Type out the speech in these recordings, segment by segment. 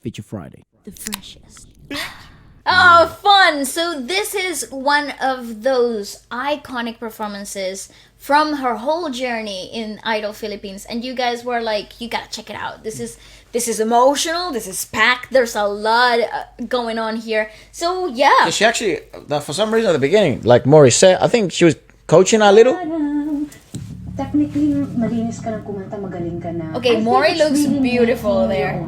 Feature Friday. The freshest. Oh, fun! So this is one of those iconic performances from her whole journey in Idol Philippines, and you guys were like, you gotta check it out. This is emotional. This is packed. There's a lot going on here. So yeah. She actually, for some reason at the beginning, like Maury said, I think she was coaching a little. Technically, malinis ka ng kumanta, magaling ka na. Okay, Maury looks beautiful there.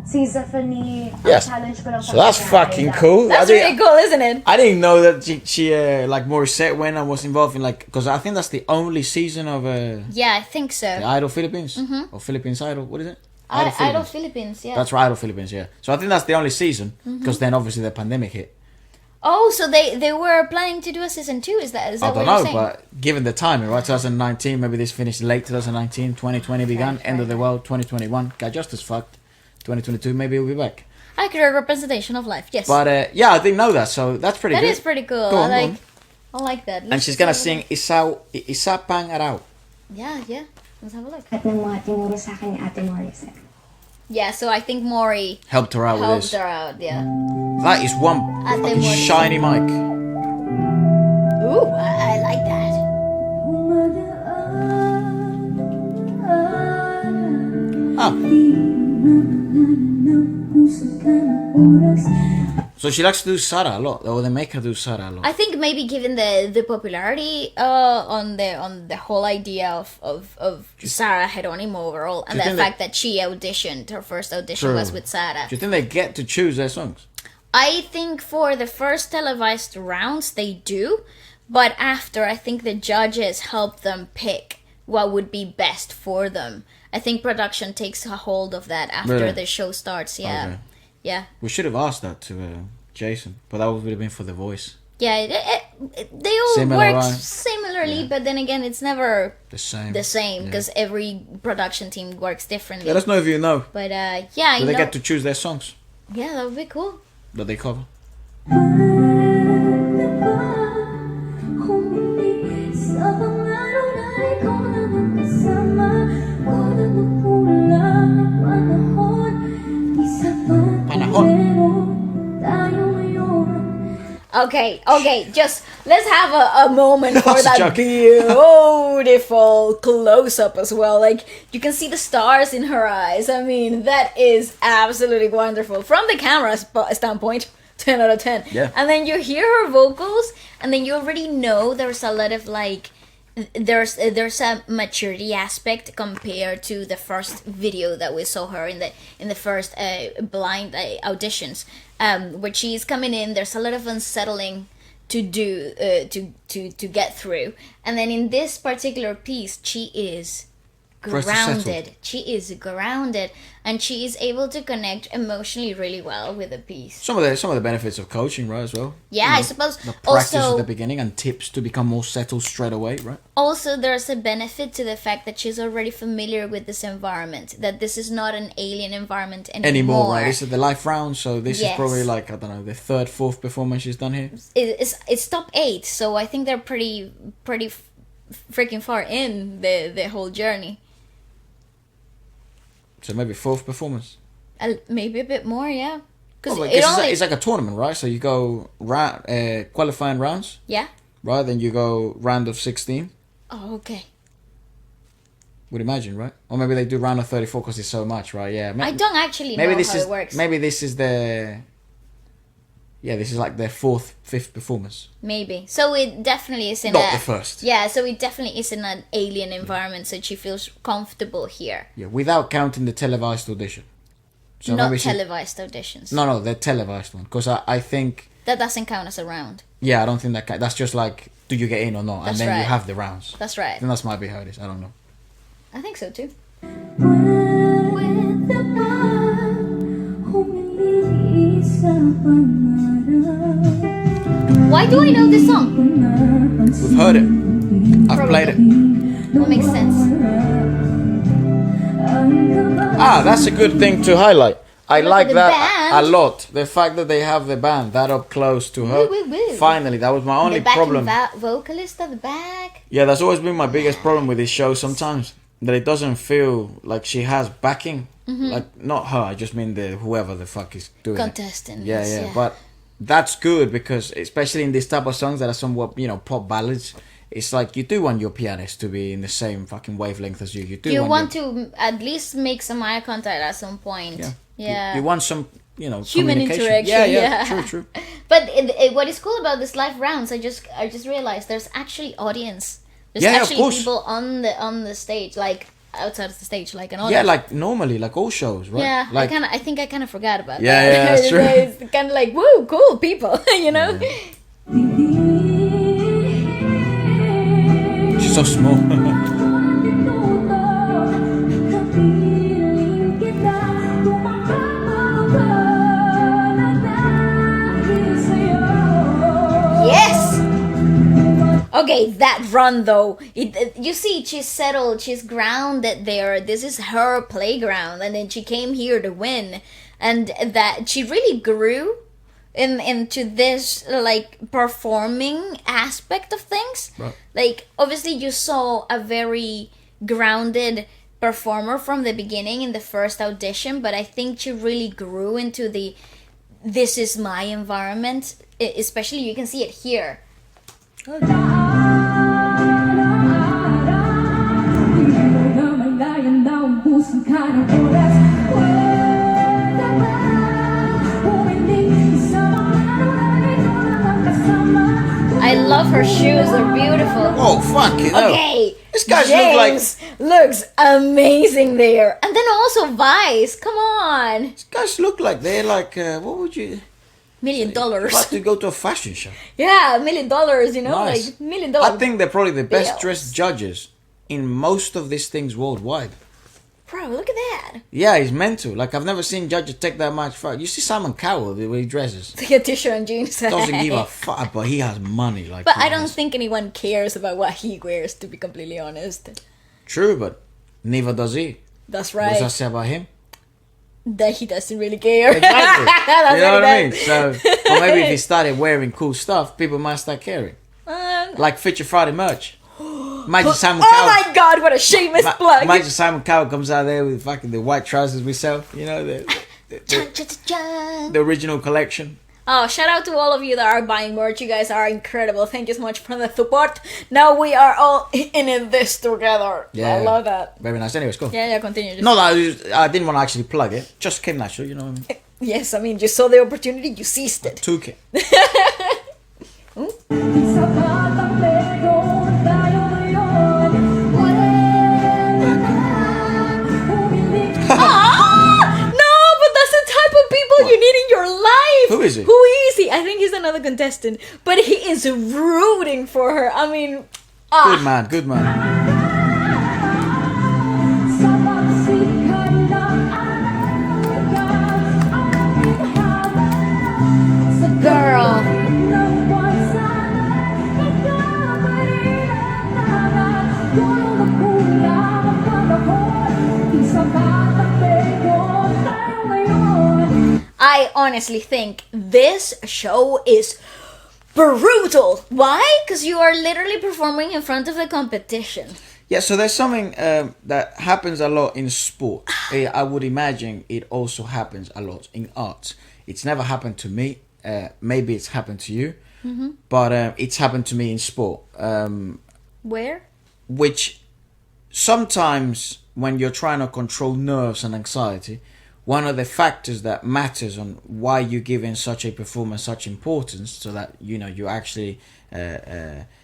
Si Zephanie, Yes. challenge ko lang So that's fucking cool. That's really cool, isn't it? I didn't know that she like Morissette went and was involved in like, because I think that's the only season of Yeah, I think so. the Idol Philippines or Philippines Idol. What is it? Idol Philippines, yeah. That's right, Idol Philippines. Yeah. So I think that's the only season because then obviously the pandemic hit. Oh, so they were planning to do a season 2? Is that I what don't you're know, saying? but given the timing, right? 2019, maybe this finished late 2019, 2020 began, end of the world, 2021, got just as fucked. 2022, maybe we'll be back. Accurate representation of life, yes. But yeah, I didn't know that, so that's pretty good. That is pretty cool. Go on, I like that. And she's gonna sing Isa Pang Araw. Yeah. Let's have a look. At ng mga tinuro sa akin ni Ate Morissette. Yeah, so I think Maury Helped her out with helped this. her out, yeah. That is one Ate fucking Morissette. shiny mic. Ooh, I like that. Ah. So she likes to do Sara a lot, or they make her do Sara a lot. I think maybe given the popularity on the whole idea of Sarah Geronimo overall, and Do you the think fact that she auditioned, her first audition True. was with Sarah. Do you think they get to choose their songs? I think for the first televised rounds they do, but after I think the judges help them pick what would be best for them. I think production takes a hold of that after Really? the show starts. Yeah, Okay. yeah, We should have asked that to Jason, but that would have been for The Voice. yeah. They all Similar, work right? similarly, Yeah. but then again, it's never The same. the same Yeah. because every production team works differently. Let us know if you know. But yeah, Do I they know. get to choose their songs Yeah, that would be cool. that they cover? Okay, just let's have a moment for was that joking. beautiful close-up as well. Like, you can see the stars in her eyes. I mean, that is absolutely wonderful. From the camera standpoint, 10 out of 10. Yeah. And then you hear her vocals, and then you already know there's a lot of, like, there's a maturity aspect compared to the first video that we saw her in the first blind auditions, where she's coming in. There's a lot of unsettling to do to get through, and then in this particular piece, she is First is settled. grounded. She is grounded, and she is able to connect emotionally really well with the piece. Some of the benefits of coaching, right, as well. Yeah, I suppose. The practice Also, at the beginning and tips to become more settled straight away, right? Also, there's a benefit to the fact that she's already familiar with this environment, that this is not an alien environment anymore. Right? This is the live round, so this is Yes. probably like, I don't know, the third, fourth performance she's done here. It's top 8, so I think they're pretty freaking far in the whole journey. So maybe fourth performance. Maybe a bit more, yeah. Because Well, it only... it's like a tournament, right? So you go qualifying rounds, Yeah? right? Then you go round of 16. Oh, okay. Would imagine, right? Or maybe they do round of 34 because it's so much, right? Yeah. I don't actually know this how is it works. maybe this is the this is like their fourth, fifth performance. Maybe. So it definitely is in Not the first. Yeah, so it definitely is in an alien environment, so she feels comfortable here. Yeah, without counting the televised audition. So Not maybe televised auditions. No, the televised one. Because I think... That doesn't count as a round. Yeah, I don't think that... That's just like, do you get in or not? That's and then right. you have the rounds. That's I right. think that's might be how it is. I don't know. I think so too. Why do I know this song? We've heard it. I've played it. That makes sense. Ah, that's a good thing to highlight. I Look like at the that band. a lot. The fact that they have the band that up close to her. Woo, woo, woo. Finally, that was my only The backing problem. vocalist at the back. Yeah, that's always been my biggest problem with this show sometimes. That it doesn't feel like she has backing. Like not her. I just mean whoever the fuck is doing it. Contestant. Yeah. But that's good because especially in this type of songs that are somewhat pop ballads, it's like you do want your pianist to be in the same fucking wavelength as you. You want to at least make some eye contact at some point. Yeah. You want some human interaction. Yeah. True. But what is cool about this live rounds, I just realized there's actually audience. There's actually of course. people on the stage, like outside of the stage, like an audience. Yeah, like normally, like all shows, right? Yeah, like, I think I kind of forgot about that. Yeah, that's true. It's kind of like, woo, cool people, Yeah. She's so small. Yes. Okay, that run though, you see, she's settled, she's grounded there. This is her playground, and then she came here to win, and that she really grew into this like performing aspect of things. Right. Like obviously, you saw a very grounded performer from the beginning in the first audition, but I think she really grew into this is my environment. Especially, you can see it here. I love her shoes, they're beautiful. Oh, fuck it. Okay, This guy's James looks amazing there. And then also Vice, come on. These guys look like they're like, what would you... $1 million. About to go to a fashion show. Yeah, $1 million, Nice. like $1 million. I think they're probably the best bills. dressed judges in most of these things worldwide. Bro, look at that. Yeah, he's meant to. Like, I've never seen judges take that much fuck. You see Simon Cowell, the way he dresses. Like a t-shirt and jeans. Doesn't give a fuck, but he has money. Like, But he I don't has. think anyone cares about what he wears, to be completely honest. True, but neither does he. That's What does that right. say about him? That he doesn't really care. Exactly. That's You know what I like mean? So, or maybe if he started wearing cool stuff, people might start caring. Like Feature Friday merch. Imagine Simon Oh Cowell. my god, what a shameless plug. Imagine Simon Cowell comes out there with fucking the white trousers we sell. You know, Chun, chun, chun, chun. the original collection. Oh, shout out to all of you that are buying merch. You guys are incredible. Thank you so much for the support. Now we are all in this together. Yeah. I love that. Very nice. Anyways, cool. Yeah, continue. Just- No, I didn't want to actually plug it. Just came natural, you know what I mean? Yes, I mean, you saw the opportunity, you seized it. Took it. No, but that's the type of people you need in your life. Who is he? Who is he? I think he's another contestant, but he is rooting for her. I mean, Good man, good man. girl. I honestly think this show is brutal. Why? Because you are literally performing in front of the competition. Yeah, so there's something that happens a lot in sport. I would imagine it also happens a lot in arts. It's never happened to me. Maybe it's happened to you. Mm-hmm. But it's happened to me in sport. Where? Which sometimes when you're trying to control nerves and anxiety, one of the factors that matters on why you give in such a performance such importance, so that you actually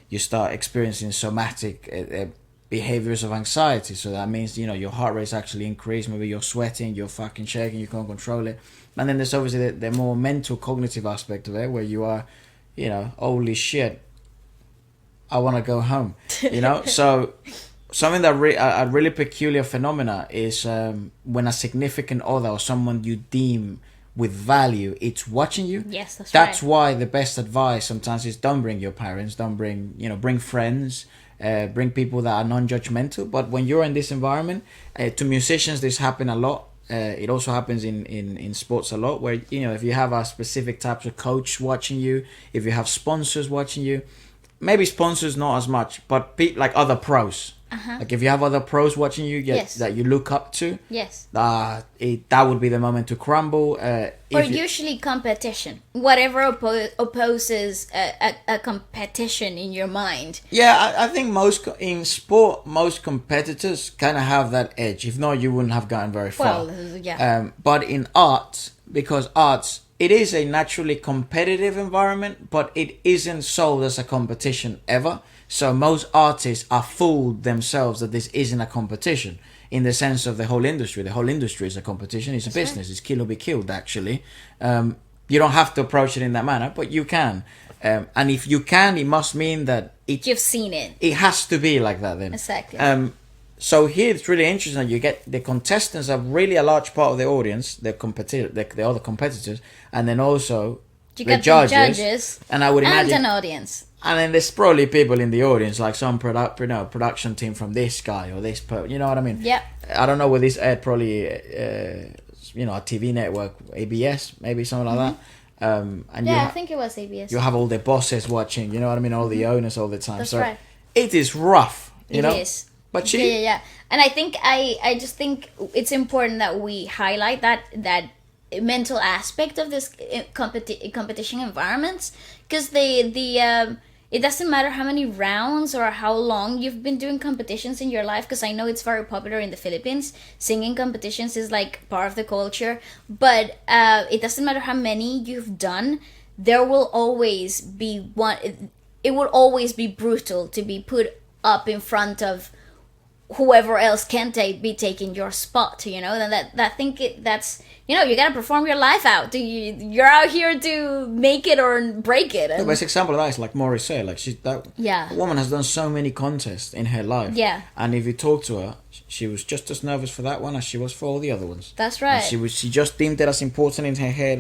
you start experiencing somatic behaviors of anxiety. So that means your heart rate's actually increased, maybe you're sweating, you're fucking shaking, you can't control it. And then there's obviously the more mental cognitive aspect of it, where you are holy shit, I want to go home. So something that a really peculiar phenomena is when a significant other or someone you deem with value, it's watching you. Yes, that's That's right. why the best advice sometimes is don't bring your parents, don't bring friends, bring people that are non-judgmental. But when you're in this environment, to musicians this happen a lot. It also happens in sports a lot, where if you have a specific type of coach watching you, if you have sponsors watching you, maybe sponsors not as much, but like other pros. Like if you have other pros watching you Yes. that you look up to, Yes. that would be the moment to crumble. Or usually competition. Whatever opposes a competition in your mind. Yeah, I think in sport, most competitors kind of have that edge. If not, you wouldn't have gotten very far. Well, yeah. But in arts, because arts, it is a naturally competitive environment, but it isn't sold as a competition ever. So most artists are fooled themselves that this isn't a competition in the sense of the whole industry. The whole industry is a competition. It's a business. Right. It's kill or be killed, actually. You don't have to approach it in that manner, but you can. And if you can, it must mean that you've seen it. It has to be like that then. Exactly. So here it's really interesting that you get the contestants are really a large part of the audience, the other competitors, and then also the judges. And I would imagine an audience. And then there's probably people in the audience, like some production team from this guy or this you know what I mean? Yeah. I don't know where this aired, probably a TV network, ABS, maybe something like that. And I think it was ABS. You have all the bosses watching, you know what I mean? All the owners all the time. That's so right. It is rough, you know? It is. But Yeah. And I think I just think it's important that we highlight that mental aspect of this competition environments, because it doesn't matter how many rounds or how long you've been doing competitions in your life, because I know it's very popular in the Philippines. Singing competitions is like part of the culture, but it doesn't matter how many you've done. There will always be one. It will always be brutal to be put up in front of whoever else can be taking your spot, you know. And that's you know, you gotta perform your life out. You're out here to make it or break it. The best example of that is like Morris said, like that woman has done so many contests in her life. Yeah. And if you talk to her, she was just as nervous for that one as she was for all the other ones. That's right. And she just deemed it as important in her head,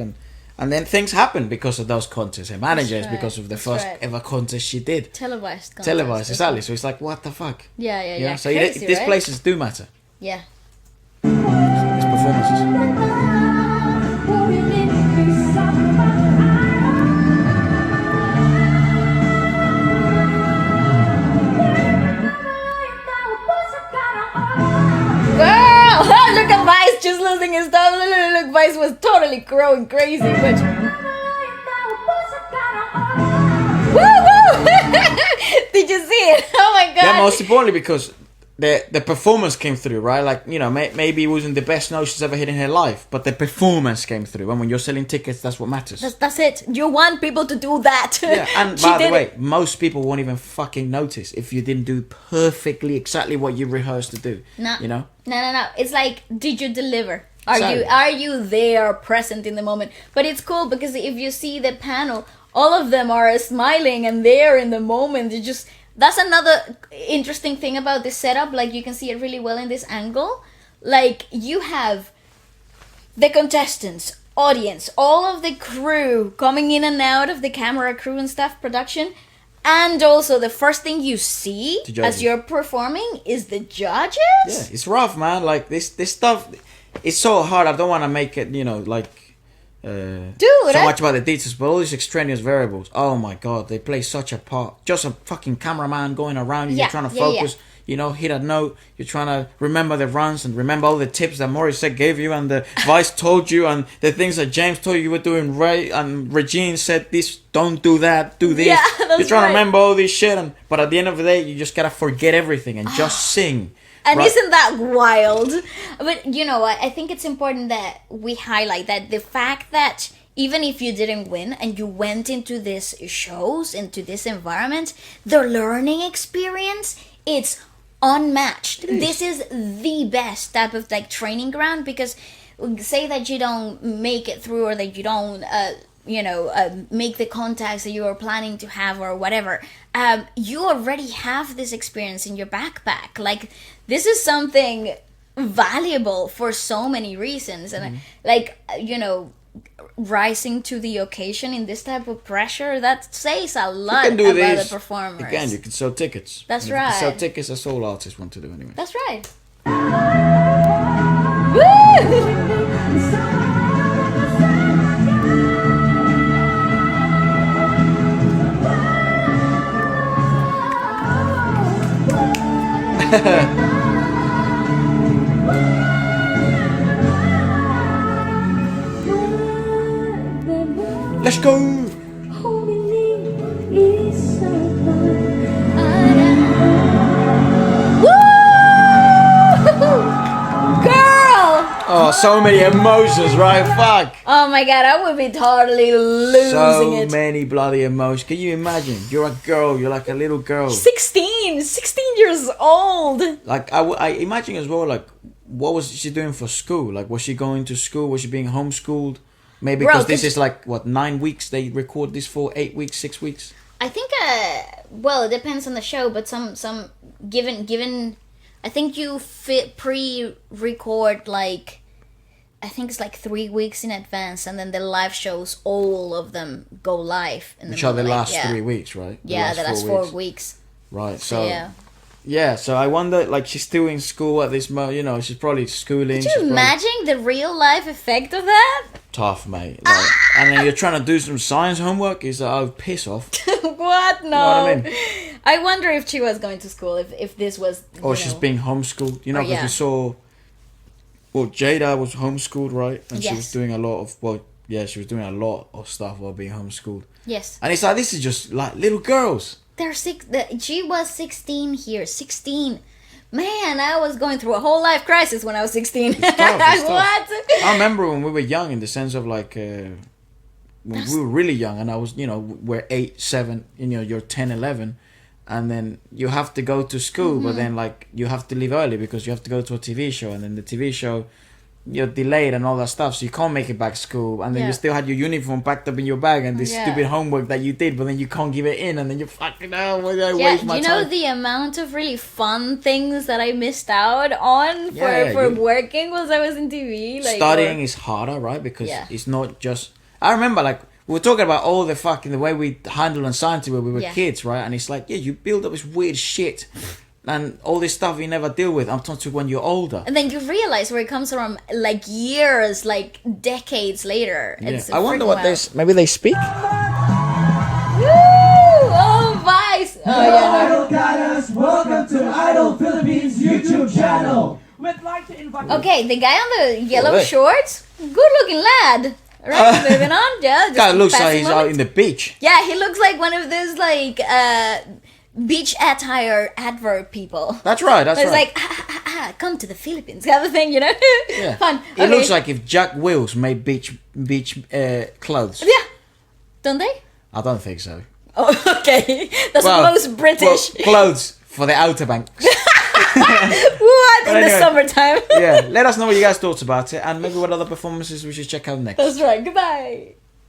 and then things happen because of those contests. Her manager is because of the first ever contest she did. Televised, exactly. So it's like, what the fuck? Yeah. So crazy, these right? places do matter. Yeah. It's performances. Look at Vice just losing his stuff. Look, Vice was totally growing crazy, but woo! Did you see it? Oh my god! Yeah, most importantly because the performance came through, right? Like, you know, maybe it wasn't the best note she's ever hit in her life, but the performance came through. And when you're selling tickets, that's what matters. That's it. You want people to do that. Yeah, and by the way, most people won't even fucking notice if you didn't do perfectly exactly what you rehearsed to do. No. You know? No. It's like, did you deliver? Are you there, present in the moment? But it's cool because if you see the panel, all of them are smiling and there in the moment. That's another interesting thing about this setup. Like, you can see it really well in this angle. Like, you have the contestants, audience, all of the crew coming in and out of the camera crew and stuff, production. And also, the first thing you see as you're performing is the judges. Yeah, it's rough, man. Like, this stuff, it's so hard. I don't want to make it, you know, like... so much about the details, but all these extraneous variables, oh my god, they play such a part. Just a fucking cameraman going around you, you're trying to focus, you know, hit a note, you're trying to remember the runs and remember all the tips that Morissette gave you and the Vice told you and the things that James told you were doing right, and Regine said this, don't do that, do this. You're trying to remember all this shit, but at the end of the day, you just gotta forget everything and just sing. And isn't that wild? But you know what? I think it's important that we highlight that the fact that even if you didn't win and you went into these shows, into this environment, the learning experience, it's unmatched. This is the best type of like training ground, because say that you don't make it through or that you don't make the contacts that you were planning to have or whatever, you already have this experience in your backpack. Like, this is something valuable for so many reasons. And like, you know, rising to the occasion in this type of pressure, that says a lot about the performers. Again, you can sell tickets. That's right. You can sell tickets, as all artists want to do anyway. That's right. Woo! Let's go. Girl! Oh, so many emotions, right? Fuck. Oh my god, I would be totally losing So it. many bloody emotions. Can you imagine? You're a girl. You're like a little girl. 16 years old. Like I imagine as well. Like, what was she doing for school? Like, was she going to school? Was she being homeschooled? Maybe Bro, because this could- is like what 9 weeks. They record this for 8 weeks, 6 weeks. I think well, it depends on the show, but some given I think you pre-record like I think it's like 3 weeks in advance, and then the live shows, all of them go live in Which are the middle, last yeah. 3 weeks, right? Yeah, the last 4 weeks. Right. So, So yeah. yeah. So I wonder, like, she's still in school at this moment. You know, she's probably schooling. Could she's you probably imagine the real life effect of that? tough, mate. Like, and then you're trying to do some science homework. Is oh, piss off. What? No. Know what I mean? I wonder if she was going to school, if this was. Or she's being homeschooled. You know, Oh, because yeah. we saw. Well, Jada was homeschooled, right? And she was Yes. doing a lot of she was doing a lot of stuff while being homeschooled. Yes. And it's like, this is just like little girls. They're she was 16 here. 16. Man, I was going through a whole life crisis when I was 16. It's tough. What? I remember when we were young, in the sense of like when we were really young, and I was, you know, we're 8, 7, you know, you're 10, 11, and then you have to go to school, but then like you have to leave early because you have to go to a TV show, and then the TV show, you're delayed and all that stuff, so you can't make it back to school, and then Yeah. you still had your uniform packed up in your bag and this Yeah. stupid homework that you did, but then you can't give it in, and then you're fucking out. Why did I Yeah, waste my you know time? the amount of really fun things that I missed out on Yeah, for you- working while I was in TV. Like, Studying is harder, right? Because Yeah. it's not just. I remember, like, we were talking about all the fucking the way we handled anxiety when we were Yeah. kids, right? And it's like, yeah, you build up this weird shit and all this stuff you never deal with. I'm talking when you're older. And then you realize where it comes from, like years, like decades later. Yeah. It's I wonder freaking what wild. this. Maybe they speak. Woo! Oh, Vice! Oh, yeah, no. Idol Goddess, welcome to Idol Philippines YouTube channel. We'd like to invite Okay, the guy on the yellow Oh, hey. shorts, good looking lad. Right, moving on. Yeah, just Guy looks like passing he's moment. out in the beach. Yeah, he looks like one of those like beach attire advert people. That's right. That's It's right. like come to the Philippines kind of thing, you know? Yeah. Fun. It looks like if Jack Wills made beach clothes. Yeah. Don't they? I don't think so. Oh, okay. That's Well, most British. Well, clothes for the Outer Banks. What in the anyway. summertime? Yeah. Let us know what you guys thought about it, and maybe what other performances we should check out next. That's right. Goodbye.